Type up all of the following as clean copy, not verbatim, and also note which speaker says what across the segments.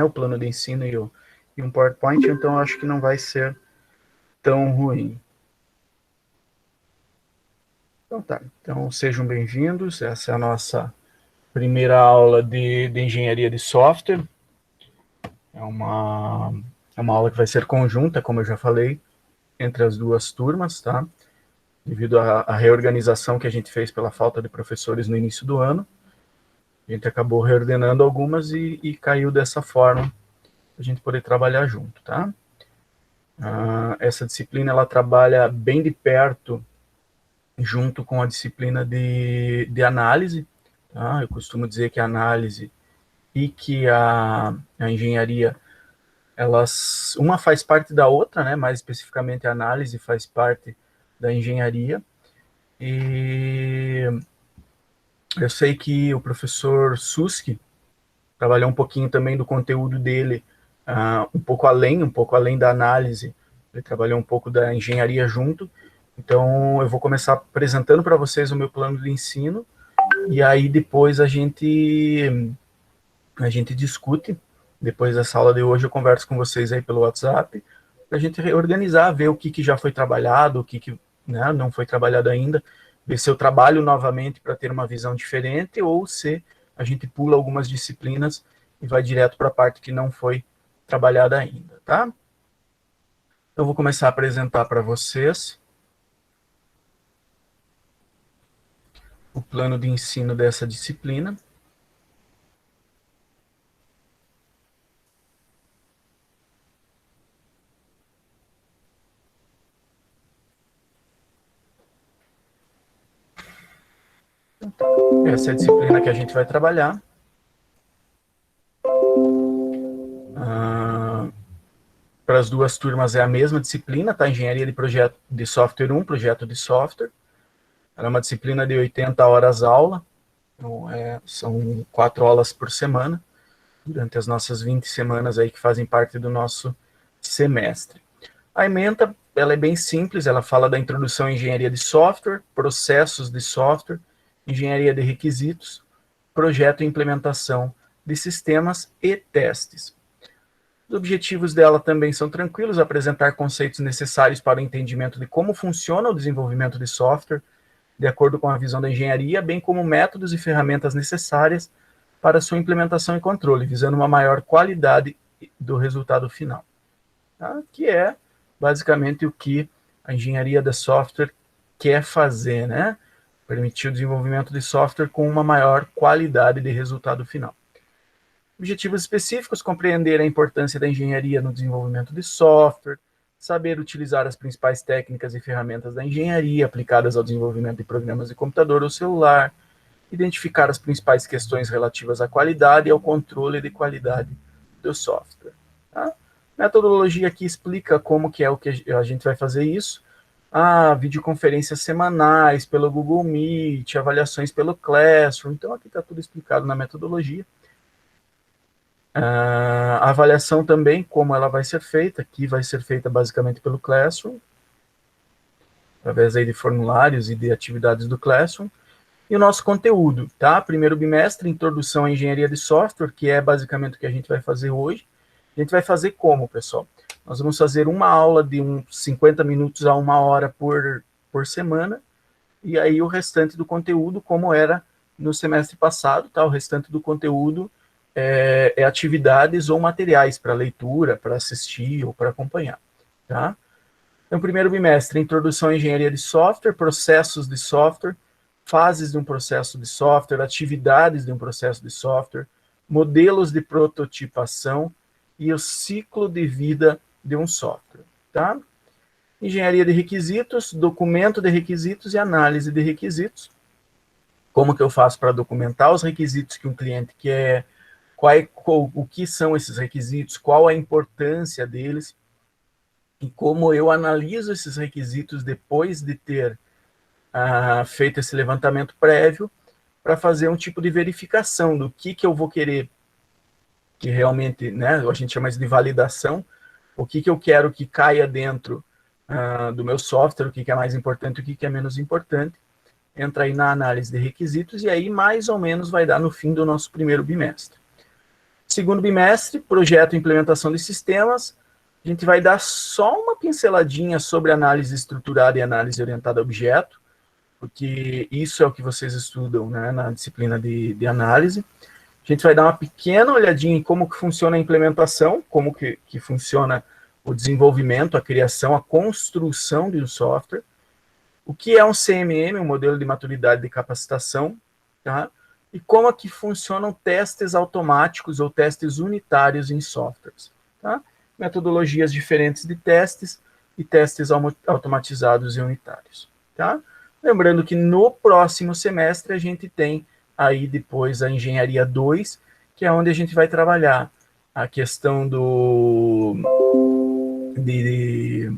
Speaker 1: o plano de ensino e um PowerPoint, então eu acho que não vai ser tão ruim. Então tá, então sejam bem-vindos, essa é a nossa primeira aula de engenharia de software. É uma aula que vai ser conjunta, como eu já falei, entre as duas turmas, tá? Devido à reorganização que a gente fez pela falta de professores no início do ano, a gente acabou reordenando algumas e caiu dessa forma, a gente poder trabalhar junto, tá? Essa disciplina, ela trabalha bem de perto, junto com a disciplina de análise, tá? Eu costumo dizer que a análise e que a engenharia, elas, uma faz parte da outra, né? Mais especificamente a análise faz parte da engenharia, e eu sei que o professor Suski trabalhou um pouquinho também do conteúdo dele, um pouco além da análise, ele trabalhou um pouco da engenharia junto, então eu vou começar apresentando para vocês o meu plano de ensino, e aí depois a gente discute. Depois dessa aula de hoje eu converso com vocês aí pelo WhatsApp, para a gente reorganizar, ver o que já foi trabalhado, o que né, não foi trabalhado ainda, ver se eu trabalho novamente para ter uma visão diferente, ou se a gente pula algumas disciplinas e vai direto para a parte que não foi trabalhada ainda, tá? Então, eu vou começar a apresentar para vocês o plano de ensino dessa disciplina. Essa é a disciplina que a gente vai trabalhar. Para as duas turmas é a mesma disciplina, tá? Engenharia de projeto de software 1, projeto de software. Ela é uma disciplina de 80 horas aula, então são 4 aulas por semana, durante as nossas 20 semanas aí que fazem parte do nosso semestre. A ementa, ela é bem simples, ela fala da introdução à engenharia de software, processos de software, engenharia de requisitos, projeto e implementação de sistemas e testes. Os objetivos dela também são tranquilos: apresentar conceitos necessários para o entendimento de como funciona o desenvolvimento de software, de acordo com a visão da engenharia, bem como métodos e ferramentas necessárias para sua implementação e controle, visando uma maior qualidade do resultado final. Tá? Que é basicamente o que a engenharia de software quer fazer, né? Permitir o desenvolvimento de software com uma maior qualidade de resultado final. Objetivos específicos: compreender a importância da engenharia no desenvolvimento de software, saber utilizar as principais técnicas e ferramentas da engenharia aplicadas ao desenvolvimento de programas de computador ou celular, identificar as principais questões relativas à qualidade e ao controle de qualidade do software. Tá? A metodologia aqui explica como que é o que a gente vai fazer isso. Videoconferências semanais pelo Google Meet, avaliações pelo Classroom. Então aqui está tudo explicado na metodologia. A avaliação também, como ela vai ser feita, aqui vai ser feita basicamente pelo Classroom, através aí de formulários e de atividades do Classroom. E o nosso conteúdo, tá? Primeiro bimestre, introdução à engenharia de software, que é basicamente o que a gente vai fazer hoje. A gente vai fazer como, pessoal? Nós vamos fazer uma aula de uns 50 minutos a 1 hora por semana, e aí o restante do conteúdo, como era no semestre passado, tá? O restante do conteúdo é atividades ou materiais para leitura, para assistir ou para acompanhar, tá? Então, primeiro bimestre, introdução à engenharia de software, processos de software, fases de um processo de software, atividades de um processo de software, modelos de prototipação e o ciclo de vida de um software, tá? Engenharia de requisitos, documento de requisitos e análise de requisitos. Como que eu faço para documentar os requisitos que um cliente quer, o que são esses requisitos, qual a importância deles, e como eu analiso esses requisitos depois de ter feito esse levantamento prévio, para fazer um tipo de verificação do que eu vou querer, que realmente, né, a gente chama isso de validação, o que eu quero que caia dentro do meu software, o que é mais importante, o que é menos importante. Entra aí na análise de requisitos, e aí mais ou menos vai dar no fim do nosso primeiro bimestre. Segundo bimestre, projeto e implementação de sistemas. A gente vai dar só uma pinceladinha sobre análise estruturada e análise orientada a objeto, porque isso é o que vocês estudam, né, na disciplina de análise. A gente vai dar uma pequena olhadinha em como que funciona a implementação, como que funciona o desenvolvimento, a criação, a construção de um software, o que é um CMM, um modelo de maturidade de capacitação, tá? E como é que funcionam testes automáticos ou testes unitários em softwares, tá? Metodologias diferentes de testes e testes automatizados e unitários, tá? Lembrando que no próximo semestre a gente tem aí depois a Engenharia 2, que é onde a gente vai trabalhar a questão de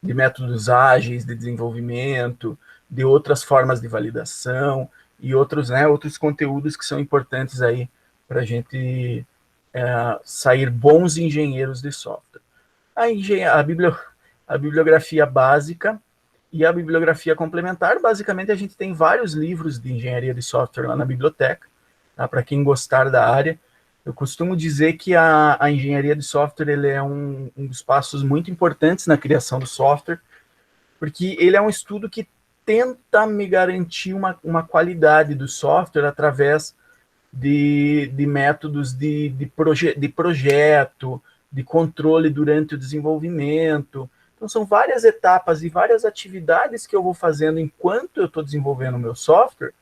Speaker 1: métodos ágeis de desenvolvimento, de outras formas de validação e outros, né, outros conteúdos que são importantes aí para a gente sair bons engenheiros de software. A bibliografia básica e a bibliografia complementar, basicamente a gente tem vários livros de engenharia de software lá na biblioteca, tá? Para quem gostar da área. Eu costumo dizer que a engenharia de software ele é um dos passos muito importantes na criação do software, porque ele é um estudo que tenta me garantir uma qualidade do software através de métodos de projeto, de controle durante o desenvolvimento. Então, são várias etapas e várias atividades que eu vou fazendo enquanto eu estou desenvolvendo o meu software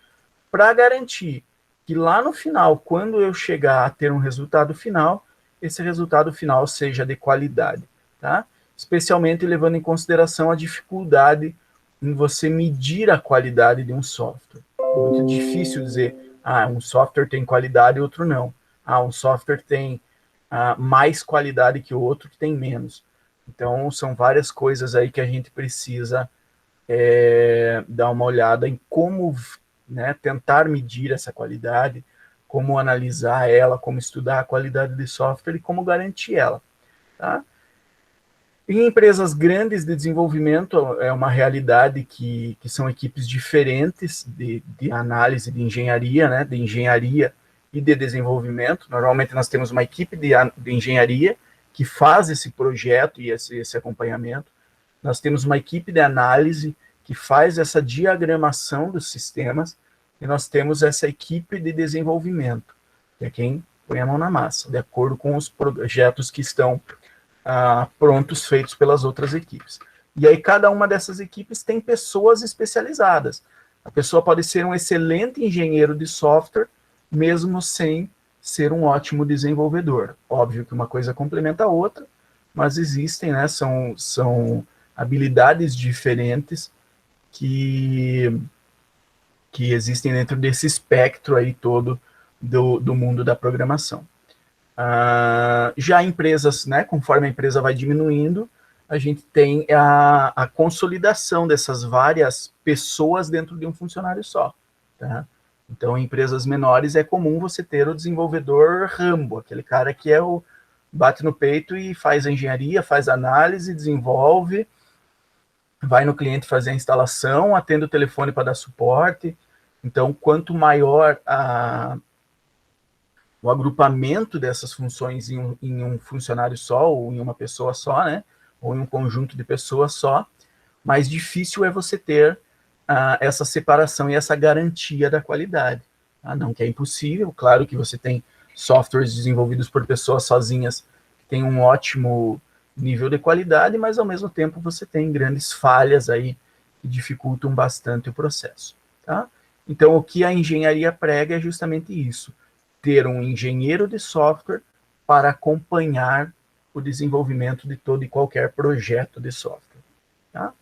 Speaker 1: para garantir que lá no final, quando eu chegar a ter um resultado final, esse resultado final seja de qualidade, tá? Especialmente levando em consideração a dificuldade em você medir a qualidade de um software. É muito difícil dizer, um software tem qualidade e outro não. Um software tem mais qualidade que o outro que tem menos. Então, são várias coisas aí que a gente precisa dar uma olhada em como, né, tentar medir essa qualidade, como analisar ela, como estudar a qualidade de software e como garantir ela. Tá? Em empresas grandes de desenvolvimento, é uma realidade que são equipes diferentes de análise de engenharia, né, de engenharia e de desenvolvimento. Normalmente nós temos uma equipe de engenharia que faz esse projeto e esse acompanhamento. Nós temos uma equipe de análise que faz essa diagramação dos sistemas, e nós temos essa equipe de desenvolvimento, que é quem põe a mão na massa, de acordo com os projetos que estão prontos, feitos pelas outras equipes. E aí cada uma dessas equipes tem pessoas especializadas. A pessoa pode ser um excelente engenheiro de software, mesmo sem ser um ótimo desenvolvedor. Óbvio que uma coisa complementa a outra, mas existem, né, são habilidades diferentes que existem dentro desse espectro aí todo do mundo da programação. Já empresas, né, conforme a empresa vai diminuindo, a gente tem a consolidação dessas várias pessoas dentro de um funcionário só. Tá? Então, em empresas menores é comum você ter o desenvolvedor Rambo, aquele cara que bate no peito e faz a engenharia, faz a análise, desenvolve, vai no cliente fazer a instalação, atende o telefone para dar suporte. Então, quanto maior o agrupamento dessas funções em um funcionário só, ou em uma pessoa só, né, ou em um conjunto de pessoas só, mais difícil é você ter essa separação e essa garantia da qualidade. Tá? Não que é impossível, claro que você tem softwares desenvolvidos por pessoas sozinhas que têm um ótimo nível de qualidade, mas ao mesmo tempo você tem grandes falhas aí que dificultam bastante o processo. Tá? Então, o que a engenharia prega é justamente isso, ter um engenheiro de software para acompanhar o desenvolvimento de todo e qualquer projeto de software. Tá?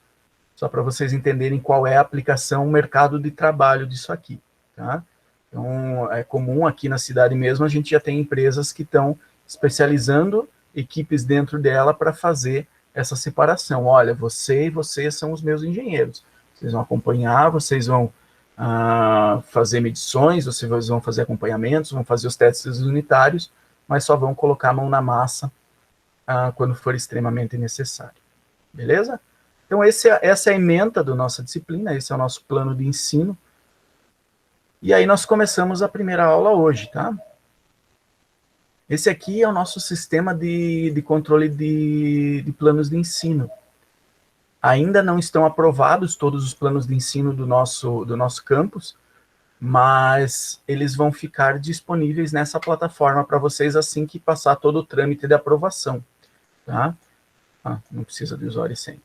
Speaker 1: Só para vocês entenderem qual é a aplicação, o mercado de trabalho disso aqui. Tá? Então, é comum aqui na cidade mesmo, a gente já tem empresas que estão especializando equipes dentro dela para fazer essa separação. Olha, você e você são os meus engenheiros. Vocês vão acompanhar, vocês vão fazer medições, vocês vão fazer acompanhamentos, vão fazer os testes unitários, mas só vão colocar a mão na massa quando for extremamente necessário. Beleza? Então, essa é a ementa da nossa disciplina, esse é o nosso plano de ensino. E aí nós começamos a primeira aula hoje, tá? Esse aqui é o nosso sistema de controle de planos de ensino. Ainda não estão aprovados todos os planos de ensino do nosso campus, mas eles vão ficar disponíveis nessa plataforma para vocês assim que passar todo o trâmite de aprovação. Tá? Não precisa de usuário e senha.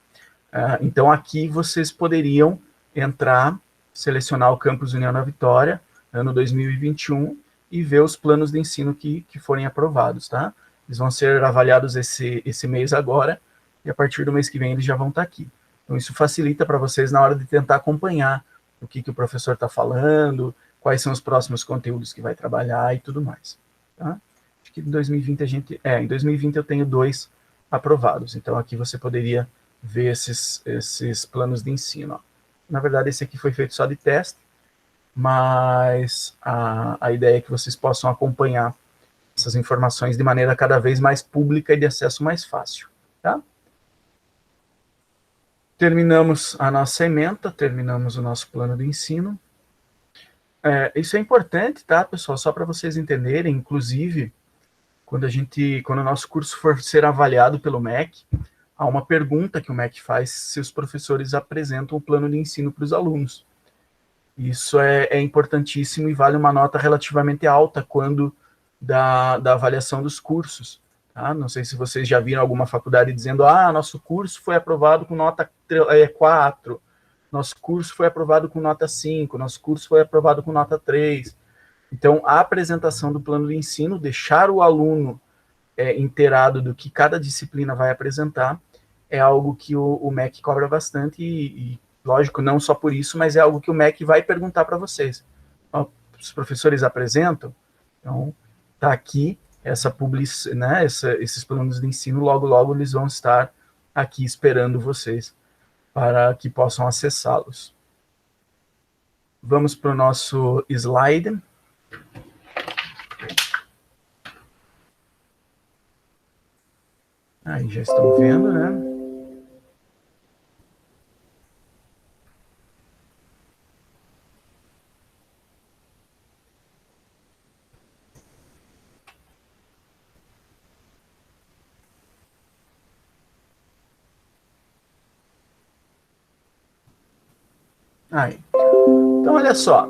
Speaker 1: Então, aqui vocês poderiam entrar, selecionar o Campus União da Vitória, ano 2021, e ver os planos de ensino que forem aprovados, tá? Eles vão ser avaliados esse mês agora, e a partir do mês que vem eles já vão estar aqui. Então, isso facilita para vocês na hora de tentar acompanhar o que o professor está falando, quais são os próximos conteúdos que vai trabalhar e tudo mais, tá? Acho que em 2020 em 2020 eu tenho 2 aprovados, então aqui você poderia ver esses planos de ensino. Ó. Na verdade, esse aqui foi feito só de teste, mas a ideia é que vocês possam acompanhar essas informações de maneira cada vez mais pública e de acesso mais fácil. Tá? Terminamos a nossa ementa, terminamos o nosso plano de ensino. Isso é importante, tá, pessoal? Só para vocês entenderem, inclusive, quando o nosso curso for ser avaliado pelo MEC, há uma pergunta que o MEC faz se os professores apresentam o plano de ensino para os alunos. Isso é importantíssimo e vale uma nota relativamente alta quando da avaliação dos cursos. Tá? Não sei se vocês já viram alguma faculdade dizendo nosso curso foi aprovado com nota 4, nosso curso foi aprovado com nota 5, nosso curso foi aprovado com nota 3. Então, a apresentação do plano de ensino, deixar o aluno inteirado do que cada disciplina vai apresentar, é algo que o MEC cobra bastante e, lógico, não só por isso, mas é algo que o MEC vai perguntar para vocês. Os professores apresentam, então está aqui esses planos de ensino, logo eles vão estar aqui esperando vocês para que possam acessá-los. Vamos para o nosso slide. Aí já estão vendo, né? Aí. Então, olha só.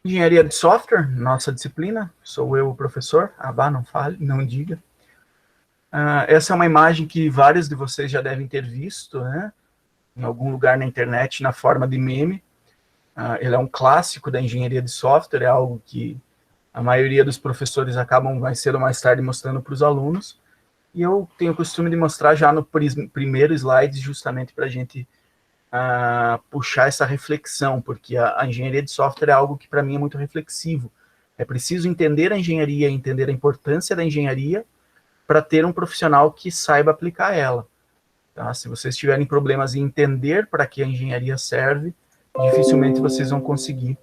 Speaker 1: Engenharia de software, nossa disciplina. Sou eu o professor. Não fale, não diga. Essa é uma imagem que vários de vocês já devem ter visto, né? Em algum lugar na internet, na forma de meme. Ele é um clássico da engenharia de software, é algo que a maioria dos professores acabam mais cedo ou mais tarde mostrando para os alunos. E eu tenho o costume de mostrar já no primeiro slide, justamente para a gente puxar essa reflexão, porque a engenharia de software é algo que para mim é muito reflexivo. É preciso entender a engenharia, entender a importância da engenharia para ter um profissional que saiba aplicar ela. Tá? Se vocês tiverem problemas em entender para que a engenharia serve, dificilmente vocês vão conseguir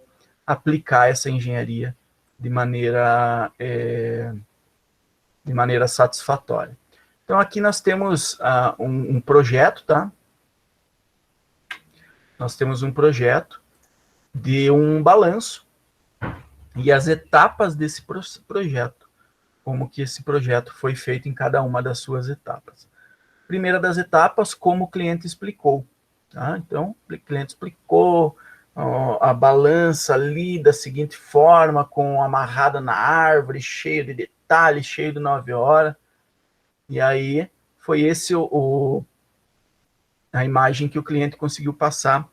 Speaker 1: aplicar essa engenharia de maneira satisfatória. Então, aqui nós temos um projeto, tá? Nós temos um projeto de um balanço e as etapas desse projeto, como que esse projeto foi feito em cada uma das suas etapas. Primeira das etapas, como o cliente explicou. Tá? Então, o cliente explicou a balança ali da seguinte forma, com amarrada na árvore, cheio de detalhes, cheio de 9 horas. E aí, foi esse a imagem que o cliente conseguiu passar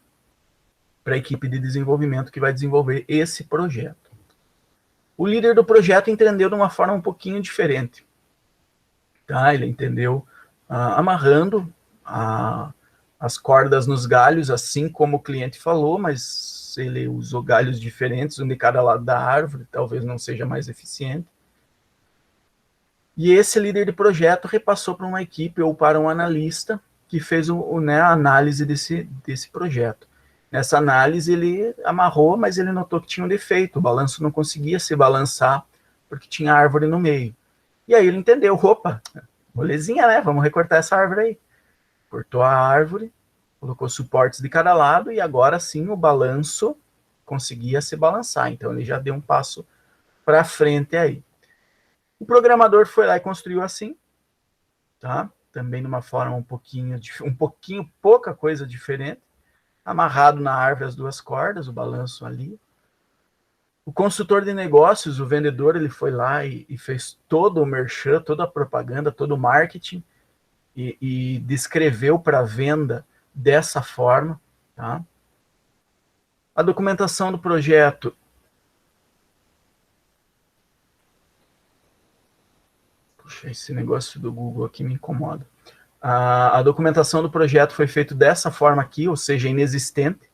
Speaker 1: para a equipe de desenvolvimento que vai desenvolver esse projeto. O líder do projeto entendeu de uma forma um pouquinho diferente. Tá? Ele entendeu amarrando as cordas nos galhos, assim como o cliente falou, mas ele usou galhos diferentes, um de cada lado da árvore, talvez não seja mais eficiente. E esse líder de projeto repassou para uma equipe ou para um analista que fez a análise desse projeto. Nessa análise ele amarrou, mas ele notou que tinha um defeito, o balanço não conseguia se balançar porque tinha árvore no meio. E aí ele entendeu, opa, molezinha, né? Vamos recortar essa árvore aí. Cortou a árvore, colocou suportes de cada lado e agora sim o balanço conseguia se balançar. Então ele já deu um passo para frente aí. O programador foi lá e construiu assim, tá? Também de uma forma pouca coisa diferente, amarrado na árvore as duas cordas, o balanço ali. O consultor de negócios, o vendedor, ele foi lá e fez todo o merchan, toda a propaganda, todo o marketing e descreveu para a venda dessa forma, tá? A documentação do projeto. Puxa, esse negócio do Google aqui me incomoda. A documentação do projeto foi feita dessa forma aqui, ou seja, inexistente.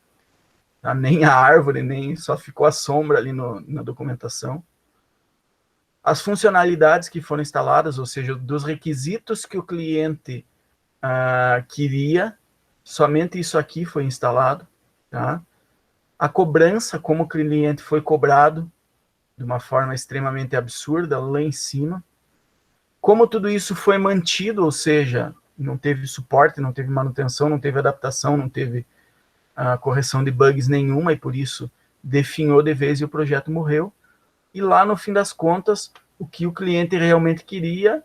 Speaker 1: Tá? Nem a árvore, nem só ficou a sombra ali na documentação. As funcionalidades que foram instaladas, ou seja, dos requisitos que o cliente queria, somente isso aqui foi instalado. Tá? A cobrança, como o cliente foi cobrado, de uma forma extremamente absurda, lá em cima. Como tudo isso foi mantido, ou seja, não teve suporte, não teve manutenção, não teve adaptação, não teve correção de bugs nenhuma, e por isso definhou de vez e o projeto morreu. E lá, no fim das contas, o que o cliente realmente queria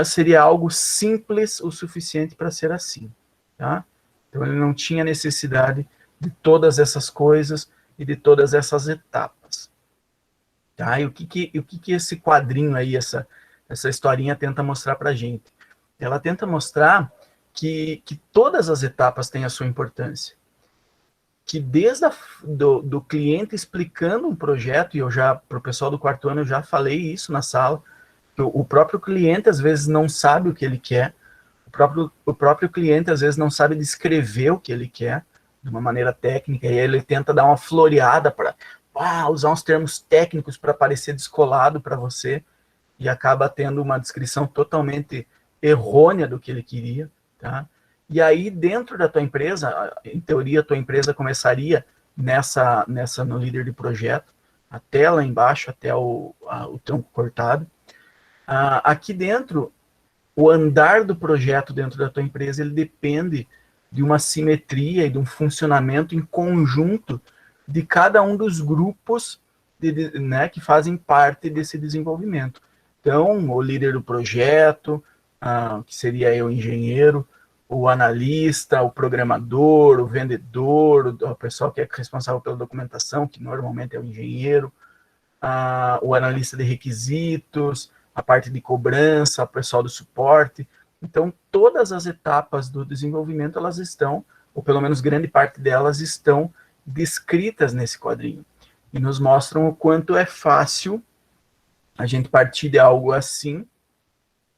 Speaker 1: seria algo simples o suficiente para ser assim. Tá? Então, ele não tinha necessidade de todas essas coisas e de todas essas etapas. Tá? E o que esse quadrinho aí, essa historinha tenta mostrar para a gente? Ela tenta mostrar que todas as etapas têm a sua importância. Que desde do cliente explicando um projeto, e eu já, para o pessoal do quarto ano, eu já falei isso na sala, que o próprio cliente às vezes não sabe o que ele quer, o próprio cliente às vezes não sabe descrever o que ele quer, de uma maneira técnica, e ele tenta dar uma floreada para usar uns termos técnicos para parecer descolado para você, e acaba tendo uma descrição totalmente errônea do que ele queria, tá? E aí, dentro da tua empresa, em teoria, a tua empresa começaria no líder de projeto, até lá embaixo, até o tronco cortado. Aqui dentro, o andar do projeto dentro da tua empresa, ele depende de uma simetria e de um funcionamento em conjunto de cada um dos grupos né, que fazem parte desse desenvolvimento. Então, o líder do projeto, que seria eu, engenheiro, o analista, o programador, o vendedor, o pessoal que é responsável pela documentação, que normalmente é o engenheiro, o analista de requisitos, a parte de cobrança, o pessoal do suporte. Então, todas as etapas do desenvolvimento, elas estão, ou pelo menos grande parte delas, estão descritas nesse quadrinho. E nos mostram o quanto é fácil a gente partir de algo assim,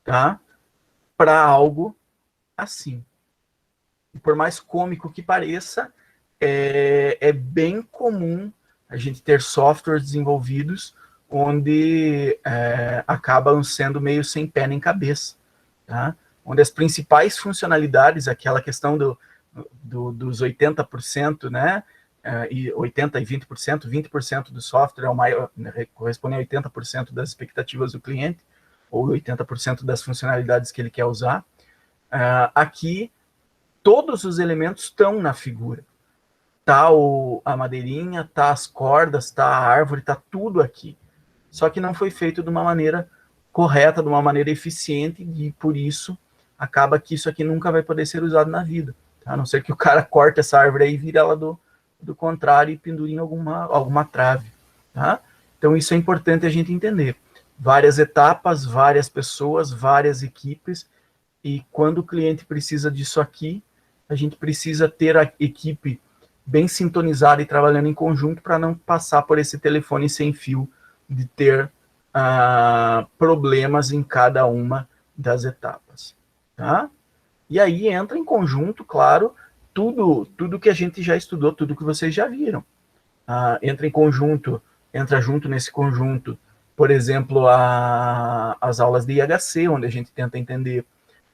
Speaker 1: tá? Para algo assim. E por mais cômico que pareça, é bem comum a gente ter softwares desenvolvidos onde acabam sendo meio sem pé nem cabeça, tá? Onde as principais funcionalidades, aquela questão dos 80%, né? E 80% e 20%, 20% do software é o maior, corresponde a 80% das expectativas do cliente, ou 80% das funcionalidades que ele quer usar. Aqui, todos os elementos estão na figura. Tá a madeirinha, tá as cordas, tá a árvore, tá tudo aqui. Só que não foi feito de uma maneira correta, de uma maneira eficiente, e por isso acaba que isso aqui nunca vai poder ser usado na vida. Tá? A não ser que o cara corte essa árvore aí e vire ela do contrário e pendure em alguma trave. Tá? Então isso é importante a gente entender. Várias etapas, várias pessoas, várias equipes, e quando o cliente precisa disso aqui, a gente precisa ter a equipe bem sintonizada e trabalhando em conjunto para não passar por esse telefone sem fio de ter problemas em cada uma das etapas. Tá? E aí entra em conjunto, claro, tudo que a gente já estudou, tudo que vocês já viram. Entra junto nesse conjunto, por exemplo, as aulas de IHC, onde a gente tenta entender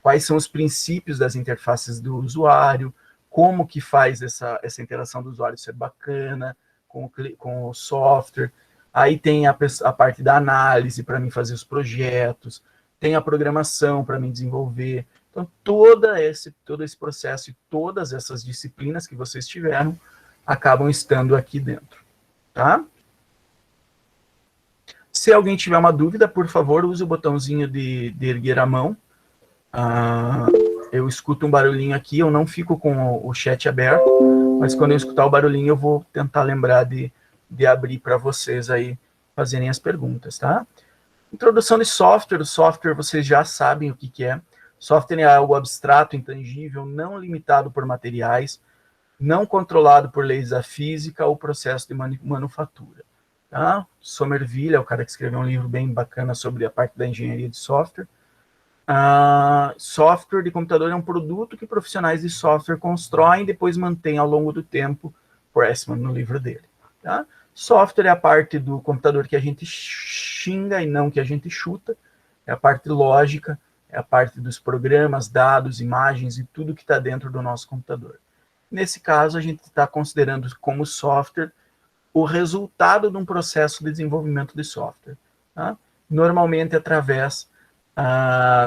Speaker 1: quais são os princípios das interfaces do usuário, como que faz essa interação do usuário ser bacana com o software. Aí tem a parte da análise para mim fazer os projetos, tem a programação para mim desenvolver. Então, todo esse processo e todas essas disciplinas que vocês tiveram acabam estando aqui dentro. Tá? Se alguém tiver uma dúvida, por favor, use o botãozinho de erguer a mão. Eu escuto um barulhinho aqui, eu não fico com o chat aberto, mas quando eu escutar o barulhinho, eu vou tentar lembrar de abrir para vocês aí fazerem as perguntas, tá? Introdução de software. O software, vocês já sabem o que é. Software é algo abstrato, intangível, não limitado por materiais, não controlado por leis da física ou processo de manufatura. Tá? Somerville é o cara que escreveu um livro bem bacana sobre a parte da engenharia de software. Software de computador é um produto que profissionais de software constroem e depois mantêm ao longo do tempo, Pressman no livro dele. Tá? Software é a parte do computador que a gente xinga e não que a gente chuta, é a parte lógica, é a parte dos programas, dados, imagens e tudo que está dentro do nosso computador. Nesse caso, a gente está considerando como software o resultado de um processo de desenvolvimento de software. Tá? Normalmente através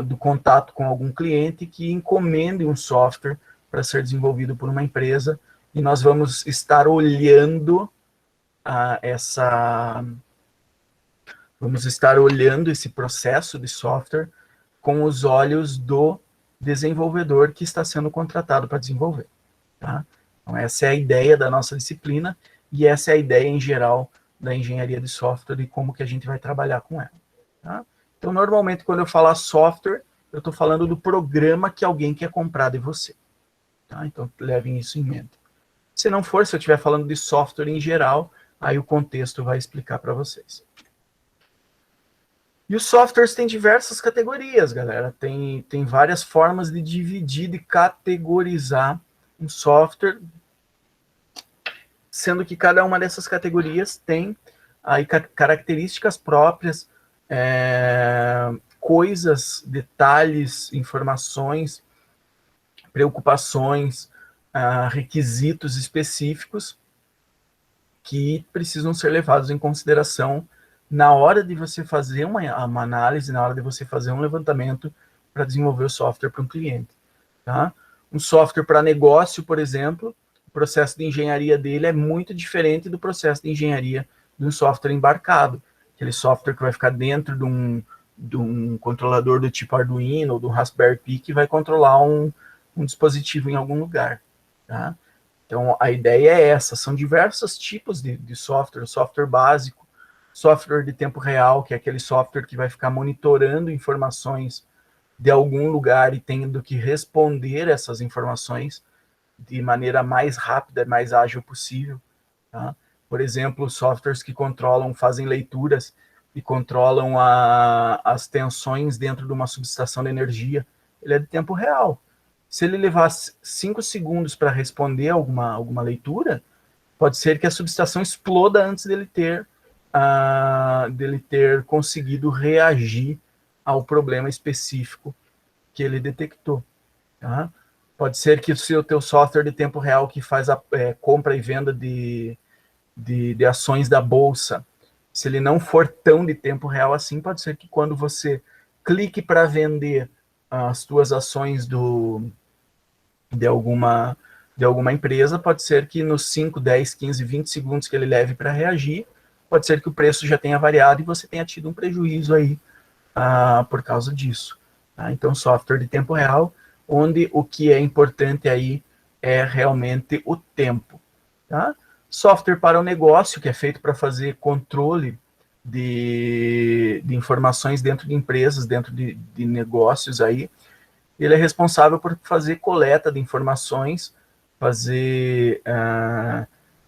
Speaker 1: do contato com algum cliente que encomende um software para ser desenvolvido por uma empresa, e nós vamos estar olhando esse processo de software com os olhos do desenvolvedor que está sendo contratado para desenvolver. Tá? Então, essa é a ideia da nossa disciplina, e essa é a ideia em geral da engenharia de software e como que a gente vai trabalhar com ela. Tá? Então, normalmente, quando eu falar software, eu estou falando do programa que alguém quer comprar de você. Tá? Então, levem isso em mente. Se não for, se eu estiver falando de software em geral, aí o contexto vai explicar para vocês. E os softwares têm diversas categorias, galera. Tem várias formas de dividir, de categorizar um software, sendo que cada uma dessas categorias tem aí características próprias, coisas, detalhes, informações, preocupações, requisitos específicos que precisam ser levados em consideração na hora de você fazer uma análise, na hora de você fazer um levantamento para desenvolver o software para um cliente. Tá? Um software para negócio, por exemplo, o processo de engenharia dele é muito diferente do processo de engenharia de um software embarcado. Aquele software que vai ficar dentro de um controlador do tipo Arduino ou do Raspberry Pi que vai controlar um dispositivo em algum lugar. Tá? Então, a ideia é essa. São diversos tipos de software. Software básico, software de tempo real, que é aquele software que vai ficar monitorando informações de algum lugar e tendo que responder essas informações de maneira mais rápida, mais ágil possível. Tá? Por exemplo, softwares que fazem leituras e controlam as tensões dentro de uma subestação de energia. Ele é de tempo real. Se ele levar 5 segundos para responder alguma leitura, pode ser que a subestação exploda antes dele ter conseguido reagir ao problema específico que ele detectou. Tá? Pode ser que o teu software de tempo real que faz a compra e venda de ações da bolsa, se ele não for tão de tempo real assim, pode ser que quando você clique para vender as tuas ações de alguma empresa, pode ser que nos 5, 10, 15, 20 segundos que ele leve para reagir, pode ser que o preço já tenha variado e você tenha tido um prejuízo aí por causa disso. Tá? Então, software de tempo real, onde o que é importante aí é realmente o tempo. Tá? Software para o negócio, que é feito para fazer controle de informações dentro de empresas, dentro de negócios aí. Ele é responsável por fazer coleta de informações, fazer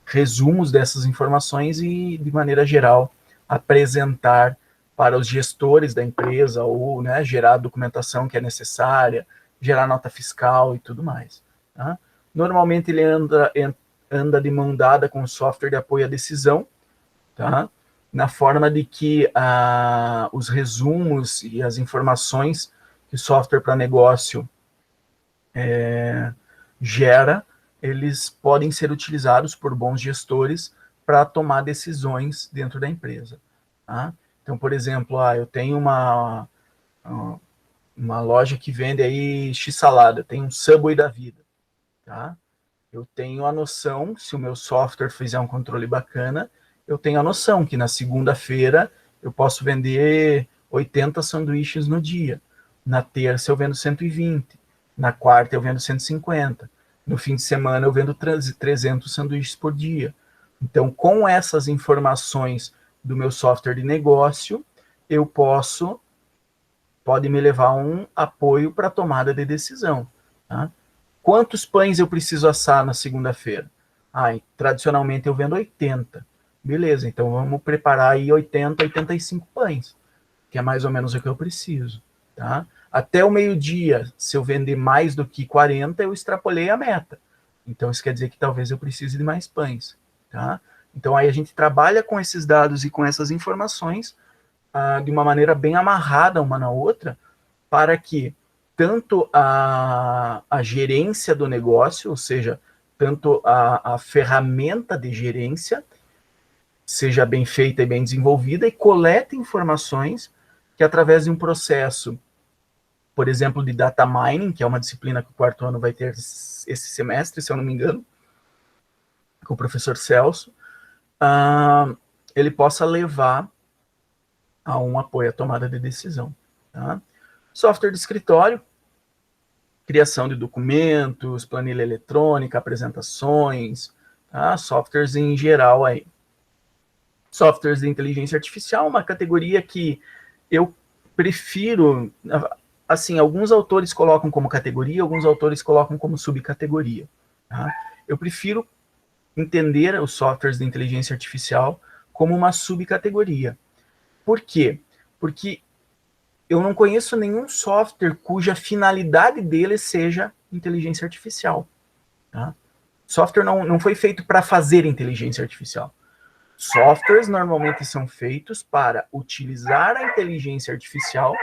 Speaker 1: resumos dessas informações e, de maneira geral, apresentar para os gestores da empresa ou gerar a documentação que é necessária, gerar nota fiscal e tudo mais. Tá? Normalmente ele anda de mão dada com o software de apoio à decisão, tá? Na forma de que os resumos e as informações que o software para negócio gera, eles podem ser utilizados por bons gestores para tomar decisões dentro da empresa. Tá? Então, por exemplo, eu tenho uma loja que vende aí x-salada, tem um Subway da vida. Tá? Eu tenho a noção, se o meu software fizer um controle bacana, eu tenho a noção que na segunda-feira eu posso vender 80 sanduíches no dia. Na terça eu vendo 120. Na quarta eu vendo 150. No fim de semana eu vendo 300 sanduíches por dia. Então, com essas informações do meu software de negócio, eu pode me levar a um apoio para a tomada de decisão. Tá? Quantos pães eu preciso assar na segunda-feira? Tradicionalmente eu vendo 80. Beleza, então vamos preparar aí 80, 85 pães, que é mais ou menos o que eu preciso. Tá? Até o meio-dia, se eu vender mais do que 40, eu extrapolei a meta. Então isso quer dizer que talvez eu precise de mais pães. Tá? Então aí a gente trabalha com esses dados e com essas informações de uma maneira bem amarrada uma na outra, para que tanto a gerência do negócio, ou seja, tanto a ferramenta de gerência, seja bem feita e bem desenvolvida e coleta informações que, através de um processo, por exemplo, de data mining, que é uma disciplina que o quarto ano vai ter esse semestre, se eu não me engano, com o professor Celso, ele possa levar a um apoio à tomada de decisão. Tá? Software de escritório, criação de documentos, planilha eletrônica, apresentações, tá? Softwares em geral aí. Softwares de inteligência artificial, uma categoria que eu prefiro, assim, alguns autores colocam como categoria, alguns autores colocam como subcategoria. Tá? Eu prefiro entender os softwares de inteligência artificial como uma subcategoria. Por quê? Porque eu não conheço nenhum software cuja finalidade dele seja inteligência artificial. Tá? Software não foi feito para fazer inteligência artificial. Softwares normalmente são feitos para utilizar a inteligência artificial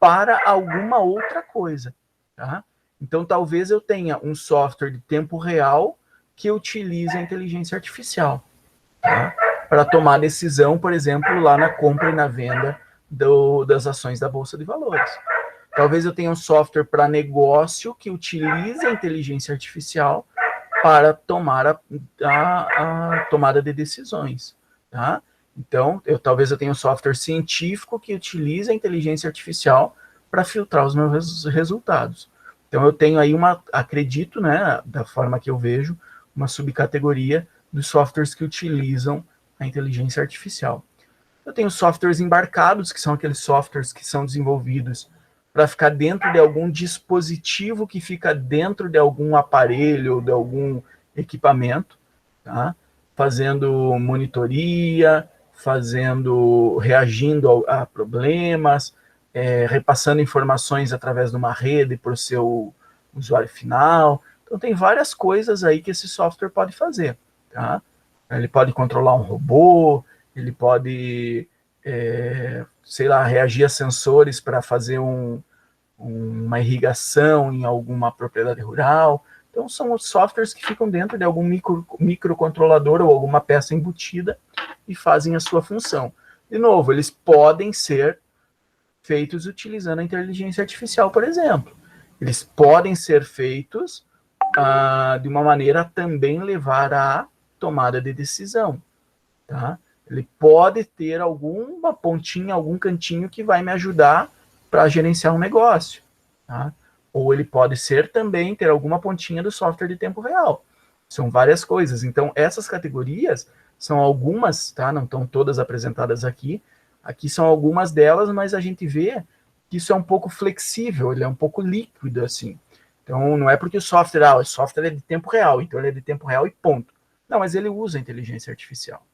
Speaker 1: para alguma outra coisa. Tá? Então, talvez eu tenha um software de tempo real que utilize a inteligência artificial. Tá? Para tomar decisão, por exemplo, lá na compra e na venda das ações da Bolsa de Valores. Talvez eu tenha um software para negócio que utilize a inteligência artificial para tomar a tomada de decisões. Tá? Então, talvez eu tenha um software científico que utilize a inteligência artificial para filtrar os meus resultados. Então, eu tenho aí acredito, né, da forma que eu vejo, uma subcategoria dos softwares que utilizam a inteligência artificial. Eu tenho softwares embarcados, que são aqueles softwares que são desenvolvidos para ficar dentro de algum dispositivo que fica dentro de algum aparelho ou de algum equipamento, tá? Fazendo monitoria, reagindo a problemas, repassando informações através de uma rede para o seu usuário final. Então tem várias coisas aí que esse software pode fazer, tá? Ele pode controlar um robô, ele pode, sei lá, reagir a sensores para fazer uma irrigação em alguma propriedade rural. Então, são os softwares que ficam dentro de algum microcontrolador ou alguma peça embutida e fazem a sua função. De novo, eles podem ser feitos utilizando a inteligência artificial, por exemplo. Eles podem ser feitos de uma maneira a também levar à tomada de decisão. Tá? Ele pode ter alguma pontinha, algum cantinho que vai me ajudar para gerenciar um negócio. Tá? Ou ele pode ser também ter alguma pontinha do software de tempo real. São várias coisas. Então, essas categorias são algumas, tá? Não estão todas apresentadas aqui. Aqui são algumas delas, mas a gente vê que isso é um pouco flexível, ele é um pouco líquido, assim. Então, não é porque o software é de tempo real, então ele é de tempo real e ponto. Não, mas ele usa a inteligência artificial.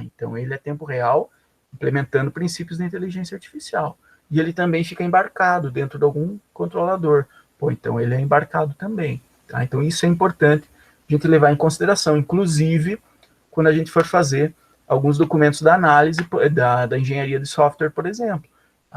Speaker 1: Então ele é tempo real, implementando princípios da inteligência artificial. E ele também fica embarcado dentro de algum controlador. Então ele é embarcado também. Tá? Então isso é importante a gente levar em consideração, inclusive quando a gente for fazer alguns documentos da análise da engenharia de software, por exemplo.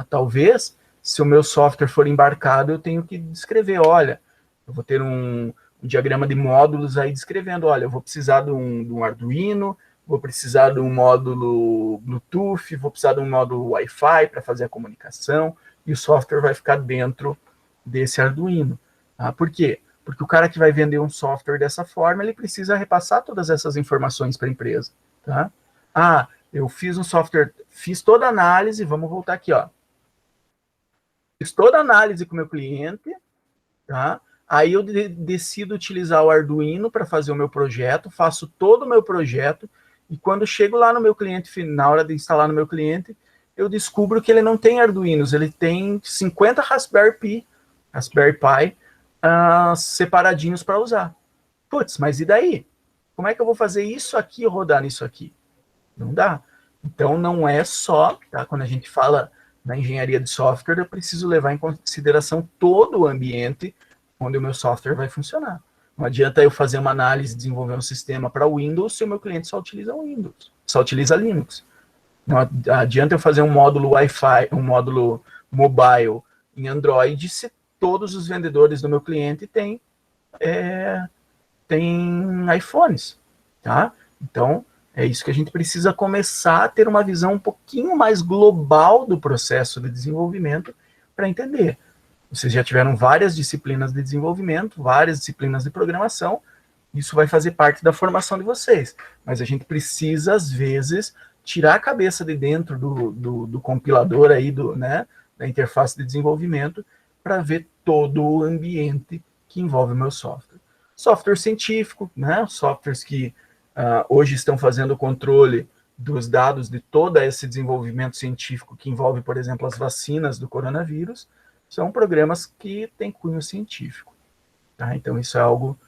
Speaker 1: Talvez, se o meu software for embarcado, eu tenho que descrever, olha, eu vou ter um diagrama de módulos aí descrevendo, olha, eu vou precisar de um Arduino, vou precisar de um módulo Bluetooth, vou precisar de um módulo Wi-Fi para fazer a comunicação, e o software vai ficar dentro desse Arduino. Tá? Por quê? Porque o cara que vai vender um software dessa forma, ele precisa repassar todas essas informações para a empresa. Tá? Eu fiz um software, fiz toda a análise, vamos voltar aqui, ó. Fiz toda a análise com o meu cliente, tá? Aí eu decido utilizar o Arduino para fazer o meu projeto, faço todo o meu projeto, e quando chego lá no meu cliente, na hora de instalar no meu cliente, eu descubro que ele não tem Arduinos, ele tem 50 Raspberry Pi separadinhos para usar. Putz, mas e daí? Como é que eu vou fazer isso aqui rodar nisso aqui? Não dá. Então, não é só, tá? Quando a gente fala na engenharia de software, eu preciso levar em consideração todo o ambiente onde o meu software vai funcionar. Não adianta eu fazer uma análise, desenvolver um sistema para Windows se o meu cliente só utiliza Windows, só utiliza Linux. Não adianta eu fazer um módulo Wi-Fi, um módulo mobile em Android se todos os vendedores do meu cliente têm iPhones, tá? Então, é isso que a gente precisa começar a ter uma visão um pouquinho mais global do processo de desenvolvimento para entender. Vocês já tiveram várias disciplinas de desenvolvimento, várias disciplinas de programação, isso vai fazer parte da formação de vocês. Mas a gente precisa, às vezes, tirar a cabeça de dentro do compilador aí, né, da interface de desenvolvimento, para ver todo o ambiente que envolve o meu software. Software científico, né, softwares que hoje estão fazendo o controle dos dados de todo esse desenvolvimento científico que envolve, por exemplo, as vacinas do coronavírus, são programas que têm cunho científico. Tá? Então, isso é algo...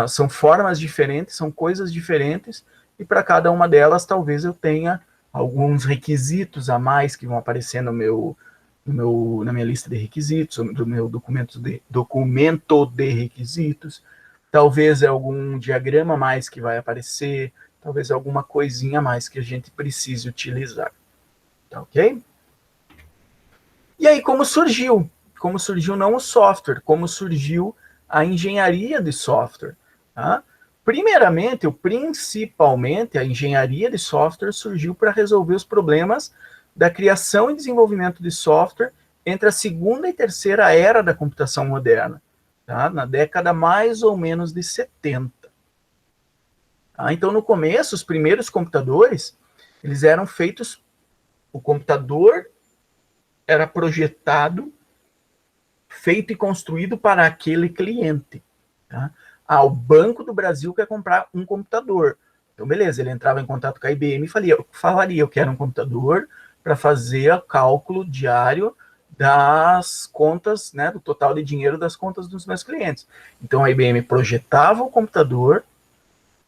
Speaker 1: são formas diferentes, são coisas diferentes, e para cada uma delas, talvez eu tenha alguns requisitos a mais que vão aparecer na minha lista de requisitos, do meu documento de requisitos. Talvez algum diagrama a mais que vai aparecer, talvez alguma coisinha a mais que a gente precise utilizar. Tá ok? E aí, como surgiu? Como surgiu não o software, como surgiu a engenharia de software. Tá? Primeiramente, ou principalmente, a engenharia de software surgiu para resolver os problemas da criação e desenvolvimento de software entre a segunda e terceira era da computação moderna, tá? Na década mais ou menos de 70. Tá? Então, no começo, os primeiros computadores, eles eram feitos, o computador era projetado, feito e construído para aquele cliente. Tá? O Banco do Brasil quer comprar um computador. Então, beleza, ele entrava em contato com a IBM e falaria, eu quero um computador para fazer o cálculo diário das contas, né, do total de dinheiro das contas dos meus clientes. Então, a IBM projetava o computador,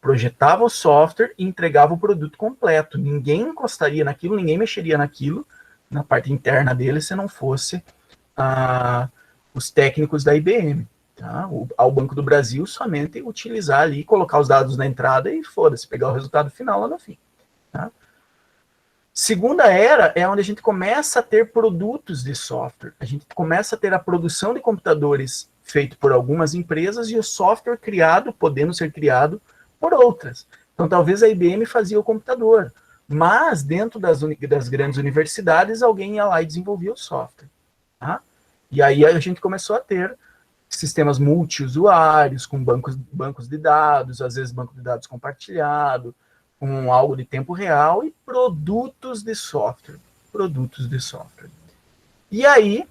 Speaker 1: projetava o software e entregava o produto completo. Ninguém encostaria naquilo, ninguém mexeria naquilo, na parte interna dele, se não fosse os técnicos da IBM. Tá? Ao Banco do Brasil somente utilizar ali, colocar os dados na entrada e foda-se, pegar o resultado final lá no fim. Tá? Segunda era é onde a gente começa a ter produtos de software. A gente começa a ter a produção de computadores feito por algumas empresas e o software criado, podendo ser criado por outras. Então, talvez a IBM fazia o computador, mas dentro das grandes universidades, alguém ia lá e desenvolvia o software. Tá? E aí a gente começou a ter sistemas multiusuários, com bancos de dados, às vezes banco de dados compartilhado, com algo de tempo real e produtos de software. Produtos de software. E aí,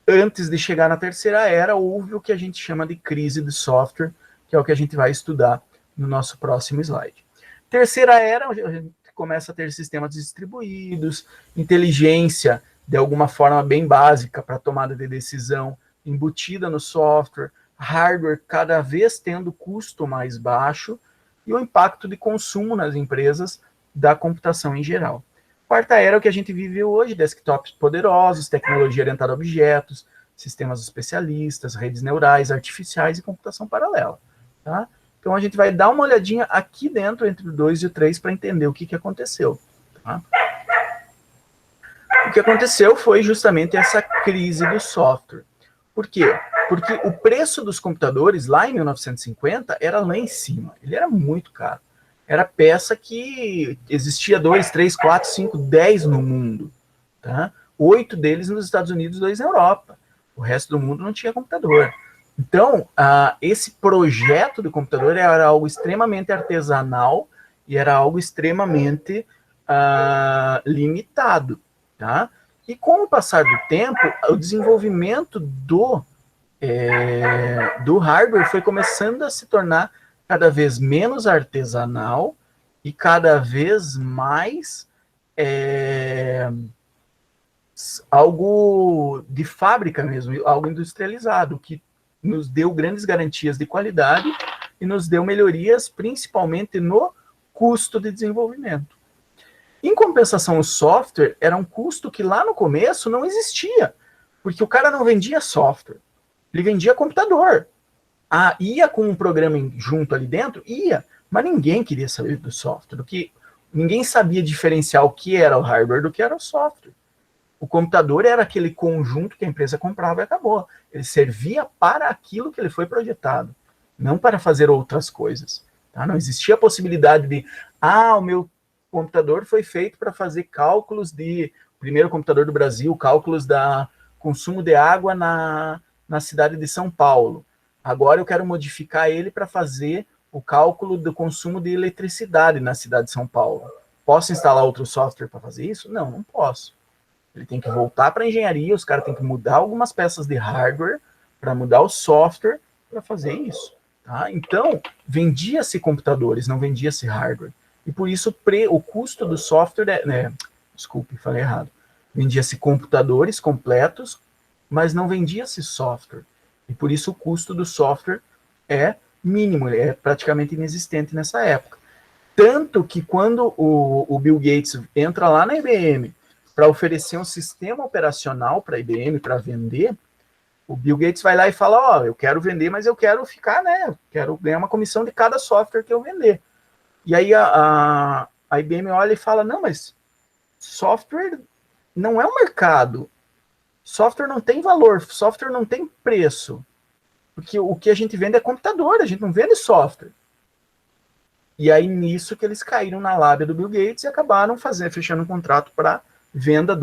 Speaker 1: antes de chegar na terceira era, houve o que a gente chama de crise de software, que é o que a gente vai estudar no nosso próximo slide. Terceira era, a gente começa a ter sistemas distribuídos, inteligência, de alguma forma bem básica para tomada de decisão, embutida no software, hardware cada vez tendo custo mais baixo e o impacto de consumo nas empresas da computação em geral. Quarta era o que a gente vive hoje, desktops poderosos, tecnologia orientada a objetos, sistemas especialistas, redes neurais, artificiais e computação paralela. Tá? Então a gente vai dar uma olhadinha aqui dentro, entre o 2 e o 3, para entender o que aconteceu. Tá? O que aconteceu foi justamente essa crise do software. Por quê? Porque o preço dos computadores lá em 1950 era lá em cima. Ele era muito caro. Era peça que existia 2, 3, 4, 5, 10 no mundo. Tá? 8 deles nos Estados Unidos, 2 na Europa. O resto do mundo não tinha computador. Então, esse projeto do computador era algo extremamente artesanal e era algo extremamente limitado, tá? E com o passar do tempo, o desenvolvimento do hardware foi começando a se tornar cada vez menos artesanal e cada vez mais algo de fábrica mesmo, algo industrializado, que nos deu grandes garantias de qualidade e nos deu melhorias, principalmente no custo de desenvolvimento. Em compensação, o software era um custo que lá no começo não existia, porque o cara não vendia software, ele vendia computador. Ia com um programa junto ali dentro? Ia, mas ninguém queria saber do software, ninguém sabia diferenciar o que era o hardware do que era o software. O computador era aquele conjunto que a empresa comprava e acabou. Ele servia para aquilo que ele foi projetado, não para fazer outras coisas. Tá? Não existia a possibilidade de, o meu computador foi feito para fazer cálculos primeiro computador do Brasil, cálculos da consumo de água na cidade de São Paulo. Agora eu quero modificar ele para fazer o cálculo do consumo de eletricidade na cidade de São Paulo. Posso instalar outro software para fazer isso? Não, não posso. Ele tem que voltar para a engenharia, os caras têm que mudar algumas peças de hardware para mudar o software para fazer isso. Tá? Então, vendia-se computadores, não vendia-se hardware. E por isso o custo do software desculpe, falei errado. Vendia-se computadores completos, mas não vendia-se software. E por isso o custo do software é mínimo, é praticamente inexistente nessa época. Tanto que quando o Bill Gates entra lá na IBM para oferecer um sistema operacional para a IBM para vender, o Bill Gates vai lá e fala, eu quero vender, mas eu quero ficar, eu quero ganhar uma comissão de cada software que eu vender. E aí a IBM olha e fala, não, mas software não é um mercado. Software não tem valor, software não tem preço. Porque o que a gente vende é computador, a gente não vende software. E aí nisso que eles caíram na lábia do Bill Gates e acabaram fechando um contrato para venda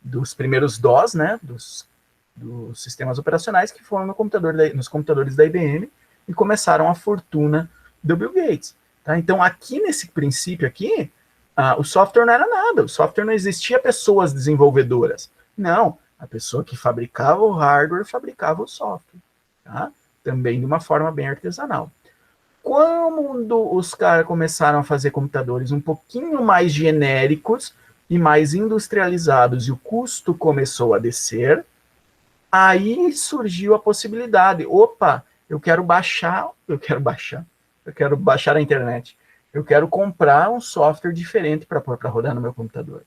Speaker 1: dos primeiros DOS, dos sistemas operacionais que foram nos computadores da IBM e começaram a fortuna do Bill Gates. Tá? Então aqui nesse princípio aqui, o software não era nada, o software não existia pessoas desenvolvedoras. Não, a pessoa que fabricava o hardware fabricava o software. Tá? Também de uma forma bem artesanal. Quando os caras começaram a fazer computadores um pouquinho mais genéricos e mais industrializados e o custo começou a descer, aí surgiu a possibilidade, eu quero baixar a internet, eu quero comprar um software diferente para pôr para rodar no meu computador.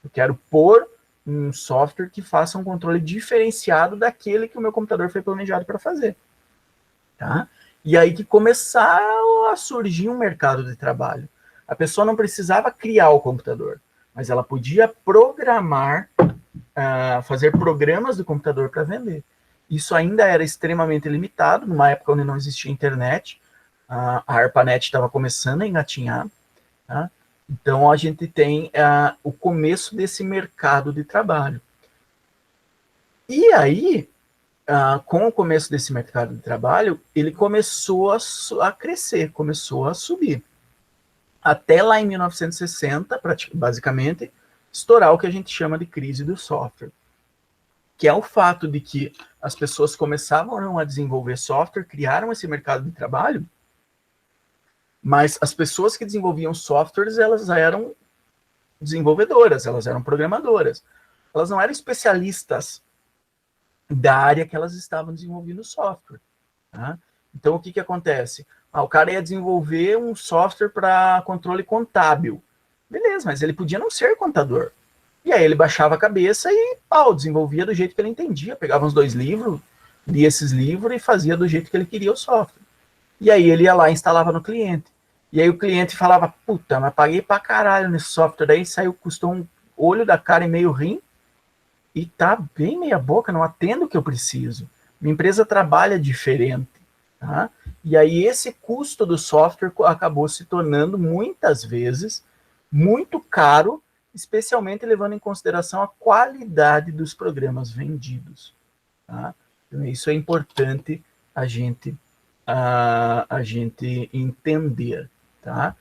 Speaker 1: Eu quero pôr um software que faça um controle diferenciado daquele que o meu computador foi planejado para fazer. Tá? E aí que começaram a surgir um mercado de trabalho. A pessoa não precisava criar o computador, mas ela podia programar, fazer programas do computador para vender. Isso ainda era extremamente limitado, numa época onde não existia internet, a ARPANET estava começando a engatinhar, tá? Então a gente tem o começo desse mercado de trabalho. E aí, com o começo desse mercado de trabalho, ele começou a crescer, começou a subir. Até lá em 1960, basicamente, estourar o que a gente chama de crise do software, que é o fato de que as pessoas começavam a desenvolver software, criaram esse mercado de trabalho, mas as pessoas que desenvolviam softwares, elas eram desenvolvedoras, elas eram programadoras. Elas não eram especialistas da área que elas estavam desenvolvendo software. Tá? Então, o que acontece? O cara ia desenvolver um software para controle contábil. Beleza, mas ele podia não ser contador. E aí ele baixava a cabeça e desenvolvia do jeito que ele entendia. Pegava uns 2 livros, lia esses livros e fazia do jeito que ele queria o software. E aí ele ia lá e instalava no cliente. E aí o cliente falava, puta, mas paguei pra caralho nesse software. Daí custou um olho da cara e meio rim. E tá bem meia boca, não atendo o que eu preciso. Minha empresa trabalha diferente. Tá? E aí esse custo do software acabou se tornando, muitas vezes, muito caro, especialmente levando em consideração a qualidade dos programas vendidos. Tá? Então, isso é importante a gente entender. Tá?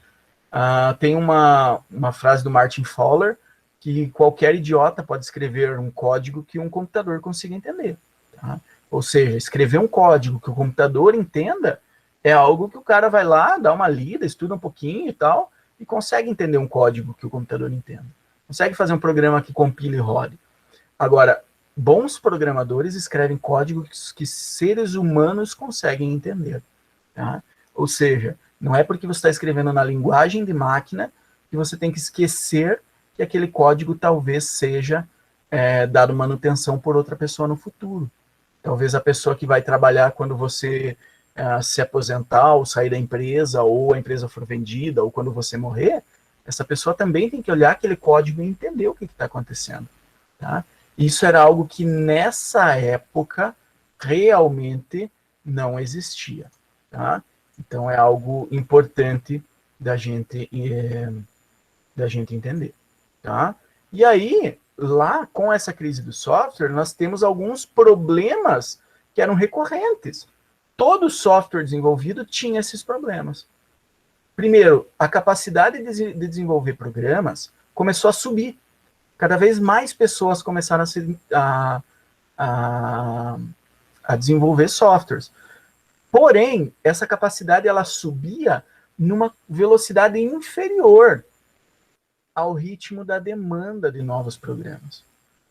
Speaker 1: Tem uma frase do Martin Fowler que qualquer idiota pode escrever um código que um computador consiga entender. Tá? Ou seja, escrever um código que o computador entenda é algo que o cara vai lá, dá uma lida, estuda um pouquinho e tal, e consegue entender um código que o computador entenda. Consegue fazer um programa que compile e rode. Agora, bons programadores escrevem códigos que seres humanos conseguem entender. Tá? Ou seja, não é porque você está escrevendo na linguagem de máquina que você tem que esquecer que aquele código talvez seja dado manutenção por outra pessoa no futuro. Talvez a pessoa que vai trabalhar quando você se aposentar ou sair da empresa, ou a empresa for vendida, ou quando você morrer, essa pessoa também tem que olhar aquele código e entender o que está acontecendo. Tá? Isso era algo que nessa época realmente não existia. Tá? Então é algo importante da gente entender. Tá? E aí, lá com essa crise do software, nós temos alguns problemas que eram recorrentes. Todo software desenvolvido tinha esses problemas. Primeiro, a capacidade de desenvolver programas começou a subir. Cada vez mais pessoas começaram a desenvolver softwares. Porém, essa capacidade ela subia numa velocidade inferior ao ritmo da demanda de novos programas.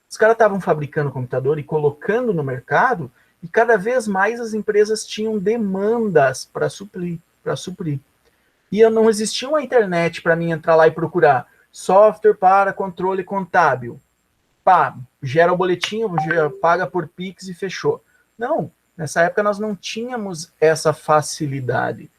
Speaker 1: Os caras estavam fabricando computador e colocando no mercado, e cada vez mais as empresas tinham demandas para suprir. E eu não existia uma internet para mim entrar lá e procurar software para controle contábil. Pá, gera o boletim, paga por Pix e fechou. Não, nessa época nós não tínhamos essa facilidade.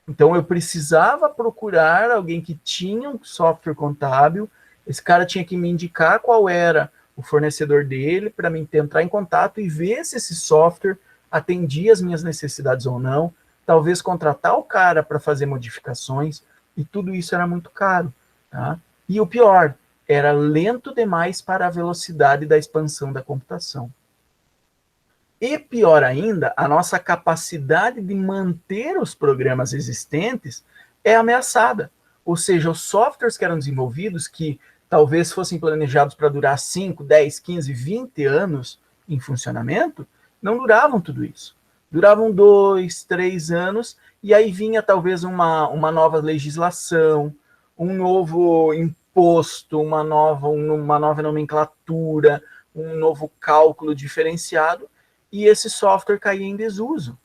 Speaker 1: Então eu precisava procurar alguém que tinha um software contábil, esse cara tinha que me indicar qual era o fornecedor dele para mim entrar em contato e ver se esse software atendia as minhas necessidades ou não, talvez contratar o cara para fazer modificações, e tudo isso era muito caro. Tá? E o pior, era lento demais para a velocidade da expansão da computação. E pior ainda, a nossa capacidade de manter os programas existentes é ameaçada. Ou seja, os softwares que eram desenvolvidos, que talvez fossem planejados para durar 5, 10, 15, 20 anos em funcionamento, não duravam tudo isso. Duravam 2, 3 anos, e aí vinha talvez uma nova legislação, um novo imposto, uma nova nomenclatura, um novo cálculo diferenciado, e esse software caía em desuso.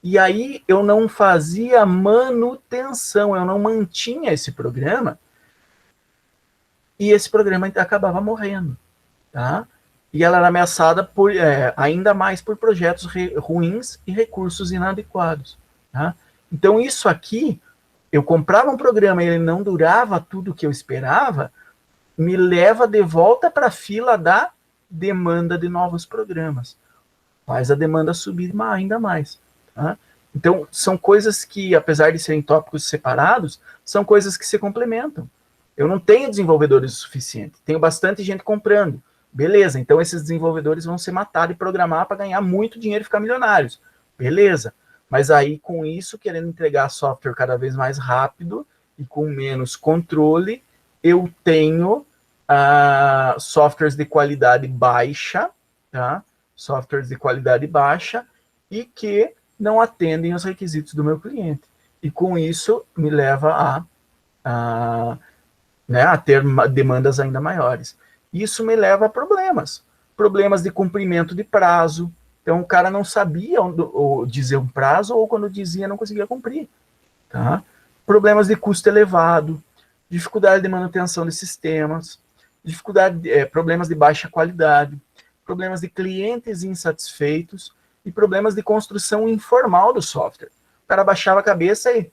Speaker 1: E aí eu não fazia manutenção, eu não mantinha esse programa, e esse programa acabava morrendo. Tá? E ela era ameaçada ainda mais por projetos ruins e recursos inadequados. Tá? Então isso aqui, eu comprava um programa e ele não durava tudo o que eu esperava, me leva de volta para a fila da demanda de novos programas. Faz a demanda subir ainda mais. Tá? Então, são coisas que, apesar de serem tópicos separados, são coisas que se complementam. Eu não tenho desenvolvedores o suficiente, tenho bastante gente comprando. Beleza, então esses desenvolvedores vão ser matados e programar para ganhar muito dinheiro e ficar milionários. Beleza, mas aí com isso, querendo entregar software cada vez mais rápido e com menos controle, eu tenho softwares de qualidade baixa, tá? Softwares de qualidade baixa e que não atendem aos requisitos do meu cliente. E com isso me leva a ter demandas ainda maiores. Isso me leva a problemas de cumprimento de prazo. Então o cara não sabia dizer um prazo, ou quando dizia não conseguia cumprir. Tá? Problemas de custo elevado, dificuldade de manutenção de sistemas, problemas de baixa qualidade, problemas de clientes insatisfeitos e problemas de construção informal do software. O cara baixava a cabeça e,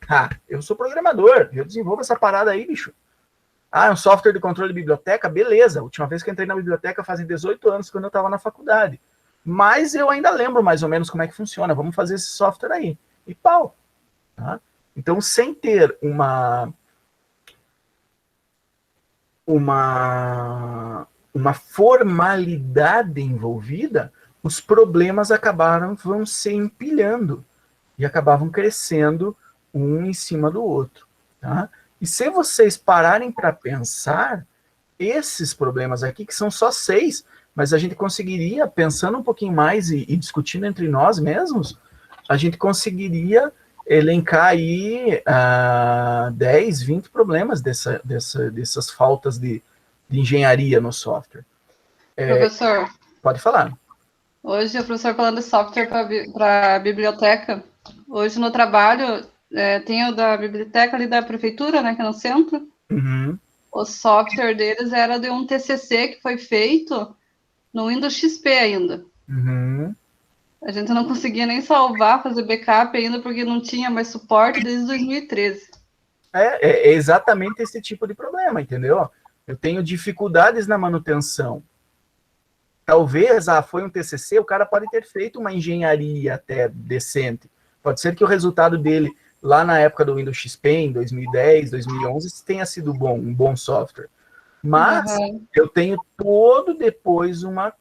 Speaker 1: eu sou programador, eu desenvolvo essa parada aí, bicho. É um software de controle de biblioteca? Beleza, a última vez que eu entrei na biblioteca fazem 18 anos, quando eu estava na faculdade. Mas eu ainda lembro mais ou menos como é que funciona, vamos fazer esse software aí. E pau. Tá? Então, sem ter uma formalidade envolvida, os problemas vão se empilhando e acabavam crescendo um em cima do outro. Tá? E se vocês pararem para pensar, esses problemas aqui, que são só 6, mas a gente conseguiria, pensando um pouquinho mais e discutindo entre nós mesmos, a gente conseguiria elencar aí 10, 20 problemas dessas faltas de engenharia no software.
Speaker 2: Professor,
Speaker 1: pode falar.
Speaker 2: Hoje o professor falando de software para a biblioteca. Hoje no trabalho tem o da biblioteca ali da prefeitura, né, que é no centro.
Speaker 1: Uhum.
Speaker 2: O software deles era de um TCC que foi feito no Windows XP ainda.
Speaker 1: Uhum.
Speaker 2: A gente não conseguia nem salvar, fazer backup ainda, porque não tinha mais suporte desde 2013.
Speaker 1: É exatamente esse tipo de problema, entendeu? Eu tenho dificuldades na manutenção. Talvez, foi um TCC, o cara pode ter feito uma engenharia até decente. Pode ser que o resultado dele, lá na época do Windows XP, em 2010, 2011, tenha sido bom, um bom software. Mas eu tenho todo depois uma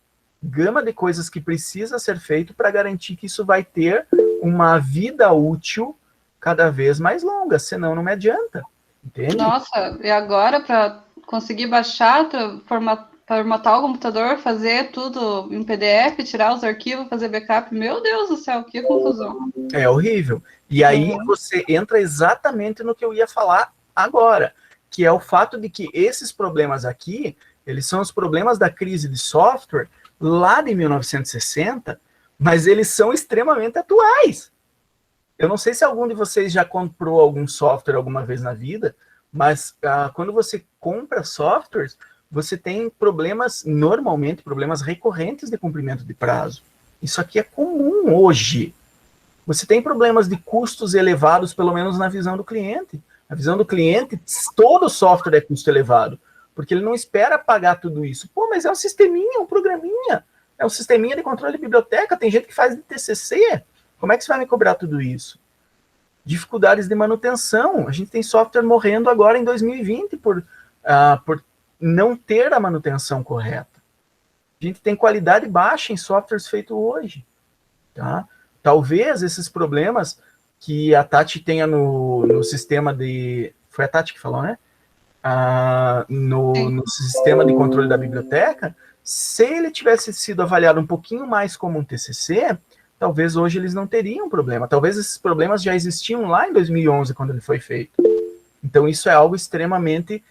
Speaker 1: gama de coisas que precisa ser feito para garantir que isso vai ter uma vida útil cada vez mais longa, senão não me adianta, entende?
Speaker 2: Nossa, e agora para conseguir baixar, formatar o computador, fazer tudo em PDF, tirar os arquivos, fazer backup, meu Deus do céu, que confusão.
Speaker 1: É horrível. E aí você entra exatamente no que eu ia falar agora, que é o fato de que esses problemas aqui, eles são os problemas da crise de software lá de 1960, mas eles são extremamente atuais. Eu não sei se algum de vocês já comprou algum software alguma vez na vida, mas quando você compra softwares, você tem problemas, normalmente, problemas recorrentes de cumprimento de prazo. Isso aqui é comum hoje. Você tem problemas de custos elevados, pelo menos na visão do cliente. Na visão do cliente, todo software é custo elevado, porque ele não espera pagar tudo isso. Pô, mas é um sisteminha, um programinha. É um sisteminha de controle de biblioteca, tem gente que faz de TCC. Como é que você vai me cobrar tudo isso? Dificuldades de manutenção. A gente tem software morrendo agora em 2020 por não ter a manutenção correta. A gente tem qualidade baixa em softwares feitos hoje. Tá? Talvez esses problemas que a Tati tenha no sistema de... Foi a Tati que falou, né? No sistema de controle da biblioteca, se ele tivesse sido avaliado um pouquinho mais como um TCC, talvez hoje eles não teriam problema. Talvez esses problemas já existiam lá em 2011, quando ele foi feito. Então, isso é algo extremamente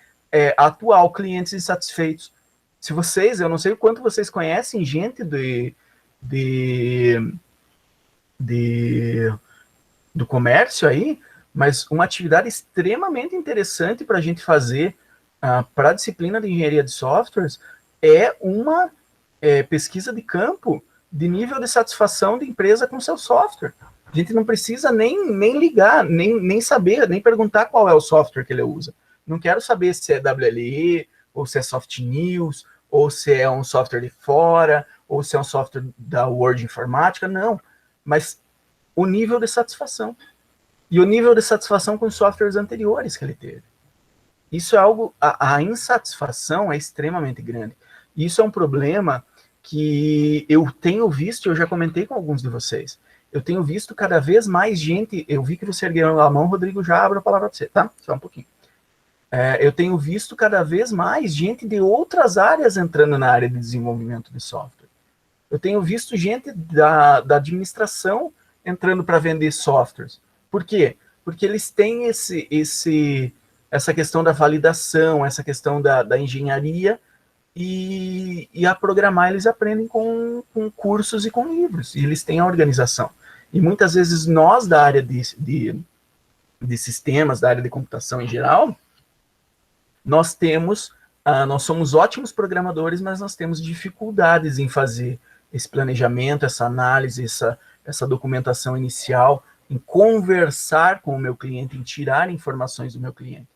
Speaker 1: atual, clientes insatisfeitos. Se vocês, eu não sei o quanto vocês conhecem gente do comércio aí, mas uma atividade extremamente interessante para a gente fazer para a disciplina de engenharia de softwares é uma pesquisa de campo de nível de satisfação da empresa com seu software. A gente não precisa nem ligar, nem saber, nem perguntar qual é o software que ele usa. Não quero saber se é WLE, ou se é Soft News, ou se é um software de fora, ou se é um software da Word Informática, não. Mas o nível de satisfação. E o nível de satisfação com os softwares anteriores que ele teve. Isso é algo... A insatisfação é extremamente grande. Isso é um problema que eu tenho visto, eu já comentei com alguns de vocês, eu tenho visto cada vez mais gente, eu vi que você ergueu a mão, Rodrigo, já abro a palavra para você, tá? Só um pouquinho. Eu tenho visto cada vez mais gente de outras áreas entrando na área de desenvolvimento de software. Eu tenho visto gente da administração entrando para vender softwares. Por quê? Porque eles têm essa questão da validação, essa questão da engenharia, e a programar eles aprendem com cursos e com livros, e eles têm a organização. E muitas vezes nós da área de sistemas, da área de computação em geral, nós somos ótimos programadores, mas nós temos dificuldades em fazer esse planejamento, essa análise, essa documentação inicial, em conversar com o meu cliente, em tirar informações do meu cliente.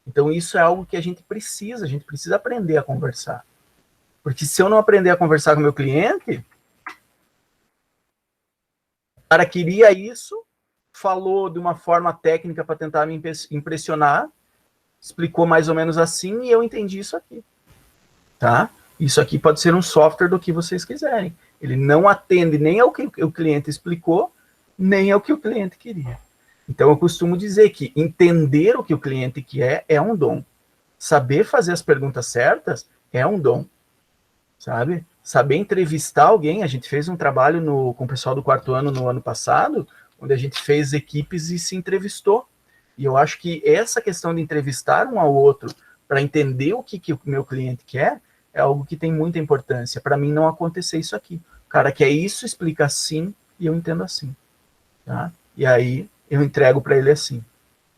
Speaker 1: Então isso é algo que a gente precisa aprender a conversar. Porque se eu não aprender a conversar com o meu cliente, o cara queria isso, falou de uma forma técnica para tentar me impressionar, explicou mais ou menos assim e eu entendi isso aqui. Tá? Isso aqui pode ser um software do que vocês quiserem. Ele não atende nem ao que o cliente explicou, nem ao que o cliente queria. Então, eu costumo dizer que entender o que o cliente quer é um dom. Saber fazer as perguntas certas é um dom, sabe? Saber entrevistar alguém. A gente fez um trabalho com o pessoal do quarto ano no ano passado, onde a gente fez equipes e se entrevistou. E eu acho que essa questão de entrevistar um ao outro para entender o que o meu cliente quer é algo que tem muita importância. Para mim não acontecer isso aqui. O cara quer isso, explica assim e eu entendo assim. Tá? E aí eu entrego para ele assim.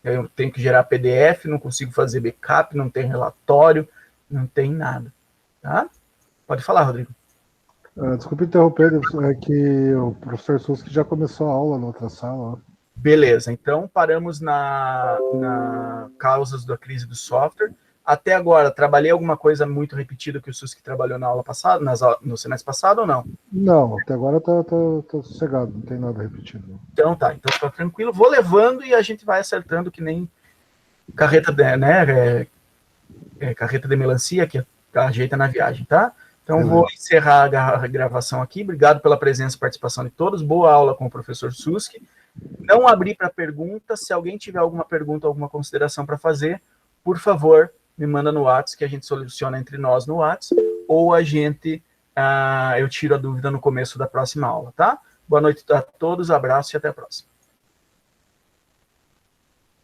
Speaker 1: Eu tenho que gerar PDF, não consigo fazer backup, não tem relatório, não tem nada. Tá? Pode falar, Rodrigo.
Speaker 3: Desculpa interromper, é que o professor Suski já começou a aula na outra sala. Ó.
Speaker 1: Beleza, então paramos na causas da crise do software. Até agora, trabalhei alguma coisa muito repetida que o Suski trabalhou na aula passada, no semestre passado ou não?
Speaker 3: Não, até agora tá sossegado, não tem nada repetido.
Speaker 1: Então tá, então tá tranquilo. Vou levando e a gente vai acertando que nem carreta né? Carreta de melancia que ajeita na viagem, tá? Então vou encerrar a gravação aqui. Obrigado pela presença e participação de todos. Boa aula com o professor Suski. Não abrir para pergunta. Se alguém tiver alguma pergunta, alguma consideração para fazer, por favor, me manda no WhatsApp, que a gente soluciona entre nós no WhatsApp, ou eu tiro a dúvida no começo da próxima aula, tá? Boa noite a todos, abraço e até a próxima.